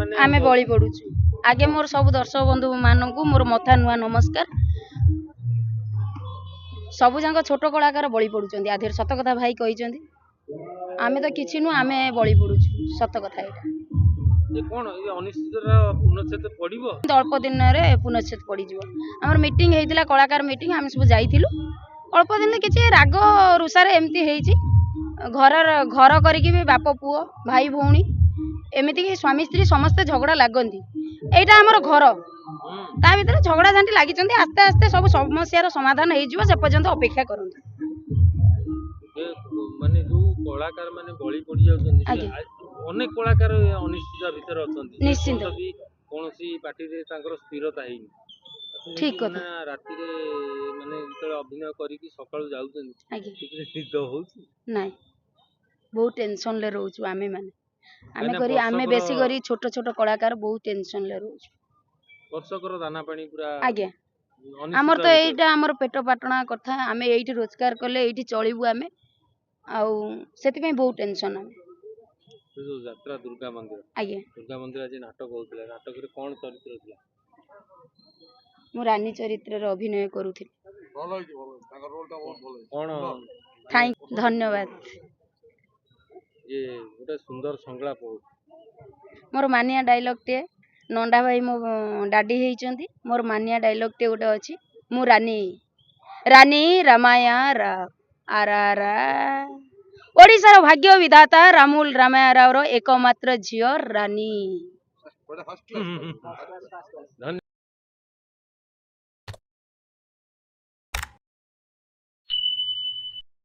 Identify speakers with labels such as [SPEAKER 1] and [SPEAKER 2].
[SPEAKER 1] माने
[SPEAKER 2] आमे बळी पडुछु आगे मोर सब दर्शक बंधु माननकु मोर मथा नुआ नमस्कार सबु जंग छोट कलाकार बळी पडुचंदी आधेर सत कथा भाई कहिचंदी आमे तो किछि नु आमे बळी पडुछु सत कथा एटा
[SPEAKER 1] ये कोन ये अनिश्चित पुनच्छेद पड़िबो
[SPEAKER 2] अल्प दिन रे पुनच्छेद पड़ी जिवो हमर मीटिंग हेतिला कलाकार मीटिंग हम सब जाइथिलु अल्प दिन किछि राग रुसारे एमती हेछि घर करिकि भी बाप पुओ भाई भौणी एमिति कि स्वामी स्त्री समस्त झगड़ा लागंती एटा हमर घर ता भीतर झगड़ा झांटी लागिचंदी आस्ते आस्ते सब समस्या रो समाधान हे जिवो से पर्यंत अपेक्षा करंतु
[SPEAKER 1] माने जो कलाकार माने बळी पड़ी जाउछन्ती अनेक कलाकार अनिश्चित भीतर अछन्ती
[SPEAKER 2] निश्चित
[SPEAKER 1] कोनोसी पार्टी रे तांकर स्थिरता हेनी
[SPEAKER 2] ठीक कथा
[SPEAKER 1] राति रे माने जेतले अभिनय करिकि सकाळु जाउछन्ती
[SPEAKER 2] आगे
[SPEAKER 1] निद होउछि
[SPEAKER 2] नाही बहुत टेंशन ले रहउछु आमे माने आमे
[SPEAKER 1] काइना
[SPEAKER 2] करी आमे
[SPEAKER 1] वर्षकर
[SPEAKER 2] बेसी करी छोट छोट कलाकार बहुत टेंशन ले रहउछु
[SPEAKER 1] वर्षकर दाना पानी पूरा
[SPEAKER 2] आगे
[SPEAKER 1] अनिश्चित
[SPEAKER 2] हमर तो
[SPEAKER 1] भीतर
[SPEAKER 2] एइटा हमर पेट पाटणा कथा आमे एइठी रोजगार कले एइठी चलिबु आमे आउ सेति पई बहुत टेंशन आमे
[SPEAKER 1] से जो यात्रा दुर्गा मंदिर आज नाटक होउतला नाटक रे कोन चरित्र थिला
[SPEAKER 2] मु रानी चरित्र रे अभिनय करूथि
[SPEAKER 1] भलो होइछि तांकर रोल ता बहुत भलो कोन
[SPEAKER 2] थैंक धन्यवाद
[SPEAKER 1] ये गोटे सुंदर संगलाप हो
[SPEAKER 2] मोर मानिया डायलॉग टे नंदा भाई मो डाडी हेइचंती मोर मानिया डायलॉग टे गोटे अछि मु रानी रानी रामाया रा आरारा ओडिसा रो भाग्य विधाता रामुल रामाया राव रो एकमात्र झियो रानी